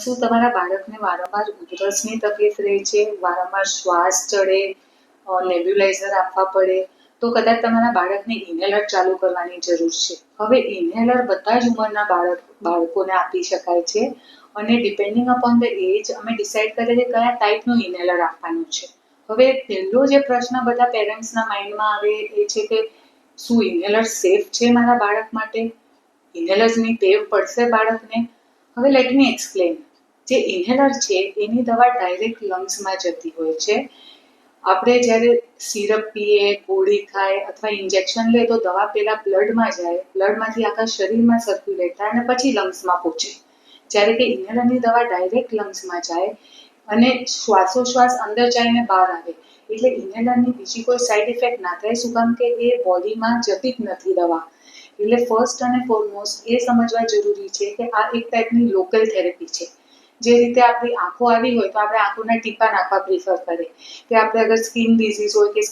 શું તમારા બાળકને વારંવાર ઉધરસની તકલીફ રહે છે, વારંવાર શ્વાસ ચડે, નેબ્યુલાઇઝર આપવા પડે, તો કદાચ તમારા બાળકને ઇન્હેલર ચાલુ કરવાની જરૂર છે. હવે ઇન્હેલર બધા જ ઉંમરના બાળકોને આપી શકાય છે અને ડિપેન્ડિંગ અપોન ધ એજ અમે ડિસાઇડ કરીએ કે કયા ટાઈપનું ઇન્હેલર આપવાનું છે. હવે પહેલો જે પ્રશ્ન બધા પેરેન્ટ્સના માઇન્ડમાં આવે એ છે કે શું ઇન્હેલર સેફ છે મારા બાળક માટે? ઇન્હેલર્સની ટેવ પડશે બાળકને? હવે લેટ મી એક્સપ્લેન. જે ઇન્હેલર છે એની દવા ડાયરેક્ટ લંગ્સમાં જતી હોય છે. આપણે જ્યારે સિરપ પીએ, ગોળી ખાય અથવા ઇન્જેક્શન લે તો દવા પહેલા બ્લડમાં જાય, બ્લડમાંથી આખા શરીરમાં સર્ક્યુલેટ થાય અને પછી લંગ્સમાં પહોંચે. જ્યારે કે ઇન્હેલરની દવા ડાયરેક્ટ લંગ્સમાં જાય અને શ્વાસોશ્વાસ અંદર જઈને બહાર આવે. એટલે ઇન્હેલરની બીજી કોઈ સાઈડ ઇફેક્ટ ના થાય. શું કામ કે એ બોડીમાં જતી જ નથી દવા. એટલે ફર્સ્ટ અને ફોરમોસ્ટ એ સમજવા જરૂરી છે કે આ એક ટાઈપની લોકલ થેરેપી છે. જે રીતે આપણી આંખો આવી હોય તો આપણે આંખોના ટીપા નાખવા પ્રિફર કરીએ કે આપણે અગર સ્કિન ડિઝીઝ હોય કે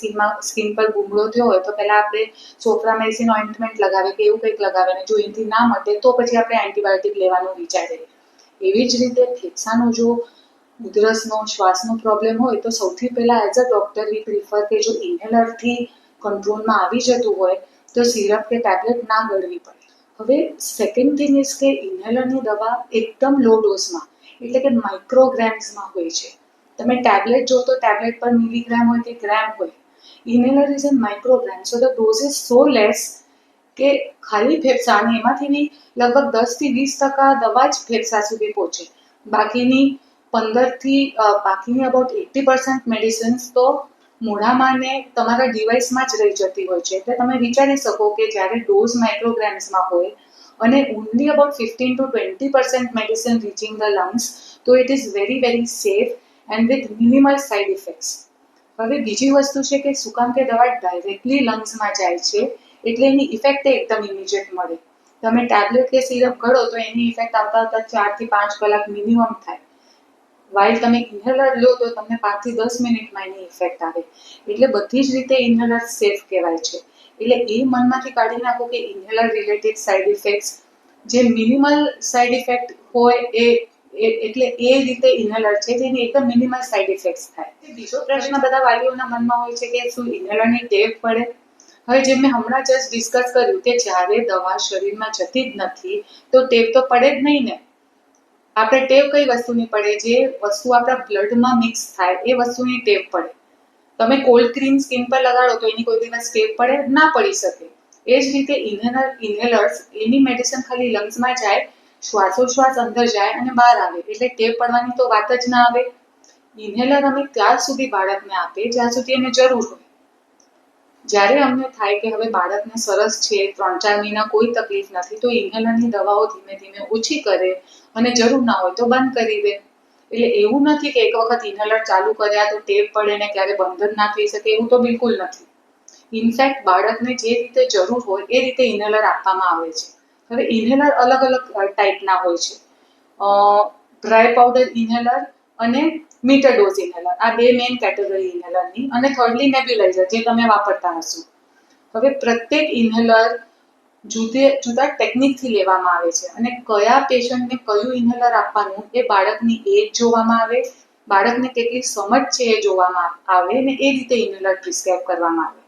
સ્કિન પર ગુમડો થયો હોય તો પહેલાં આપણે સોફ્રામેઇસિન ઓઇન્ટમેન્ટ લગાવે કે એવું કંઈક લગાવે ને જો એનાથી ના મટે તો પછી આપણે એન્ટીબાયોટિક લેવાનું વિચારીએ. એવી જ રીતે ફેફસાનો જો ઉધરસનો શ્વાસનો પ્રોબ્લેમ હોય તો સૌથી પહેલાં as a doctor we prefer કે જો ઇન્હેલરથી કંટ્રોલમાં આવી જતું હોય તો સિરપ કે ટેબ્લેટ ના ગળવી પડે. હવે સેકન્ડ થિંગ ઇઝ કે ઇન્હેલરની દવા એકદમ લો ડોઝમાં એટલે કે માઇક્રોગ્રામ્સમાં હોય છે. તમે ટેબ્લેટ જો તો ટેબ્લેટ પર મિલીગ્રામ હોય કે ગ્રામ હોય. Inhaler is in microgram, so the dose is so less કે ખાલી ફેફસા અને એમાંથી બી લગભગ 10-20% દવા જ ફેફસા સુધી પહોંચે. બાકીની અબાઉટ 80% મેડિસિન્સ તો મોઢામાં ને તમારા ડિવાઇસમાં જ રહી જતી હોય છે. એટલે તમે વિચારી શકો કે જ્યારે ડોઝ માઇક્રોગ્રામ્સમાં હોય અને only about 15-20% medicine reaching the lungs, તો it is very very safe and with minimal side effects. હવે બીજી વસ્તુ છે કે શું કામ કે દવા ડાયરેક્ટલી લંગ્સમાં જાય છે એટલે એની ઇફેક્ટ એકદમ ઇમિડિયેટ મળે. તમે ટેબ્લેટ કે સિરપ ગળો તો એની ઇફેક્ટ આવતા 4 થી 5 કલાક મિનિમમ થાય. વાઇલ તમે ઇન્હેલર લો તો તમને 5 થી 10 મિનિટમાં એની ઇફેક્ટ આવે. એટલે બધી જ રીતે ઇન્હેલર સેફ કહેવાય છે. એટલે એ મનમાંથી કાઢી નાખો કે ઇન્હેલર રિલેટેડ સાઇડ ઇફેક્ટ્સ જે મિનિમલ સાઇડ ઇફેક્ટ હોય એટલે એ રીતે ઇન્હેલર છે જેની એકદમ મિનિમલ સાઇડ ઇફેક્ટ્સ થાય. બીજો પ્રશ્ન બધા વાલીઓના મનમાં હોય છે કે શું ઇન્હેલરની ટેવ પડે? હવે જેમ મેં હમણાં જસ્ટ ડિસ્કસ કર્યું કે જ્યારે દવા શરીરમાં જતી જ નથી તો ટેવ તો પડે જ નહીં ને. આપણે ટેવ કઈ વસ્તુની પડે? જે વસ્તુ આપણા બ્લડમાં મિક્સ થાય એ વસ્તુની ટેવ પડે. તમે કોલ્ડ ક્રીમ સ્કિન પર લગાડો તો એની કોઈ દિવસ ટેવ પડે? ના પડી શકે. એ જ રીતે ઇન્હેલર્સ એની મેડિસિન ખાલી લંગ્સમાં જાય, શ્વાસોશ્વાસ અંદર જાય અને બહાર આવે એટલે ટેવ પડવાની તો વાત જ ના આવે. ઇન્હેલર અમે ત્યાં સુધી બાળકને આપીએ જ્યાં સુધી એને જરૂર હોય. જ્યારે અમને થાય કે હવે બાળકને સરસ છે, 3-4 મહિના કોઈ તકલીફ નથી, તો ઇન્હેલરની દવાઓ ધીમે ધીમે ઓછી કરે અને જરૂર ના હોય તો બંધ કરી દે. એટલે એવું નથી કે એક વખત ઇન્હેલર ચાલુ કર્યા તો ટેવ પડે ને ક્યારે બંધ જ ના થઈ શકે, એવું તો બિલકુલ નથી. ઇનફેક્ટ બાળકને જે રીતે જરૂર હોય એ રીતે ઇન્હેલર આપવામાં આવે છે. હવે ઇન્હેલર અલગ અલગ ટાઈપના હોય છે. ડ્રાય પાવડર ઇન્હેલર અને મીટર ડોઝ ઇન્હેલર, આ બે મેઇન કેટેગરી ઇન્હેલરની. અને થર્ડલી નેબ્યુલાઇઝર જે તમે વાપરતા હશો. હવે પ્રત્યેક ઇન્હેલર જુદા ટેકનિકથી લેવામાં આવે છે અને કયા પેશન્ટને કયું ઇન્હેલર આપવાનું એ બાળકની એજ જોવામાં આવે, બાળકને કેટલી સમજ છે એ જોવામાં આવે ને એ રીતે ઇન્હેલર પ્રિસ્ક્રાઇબ કરવામાં આવે.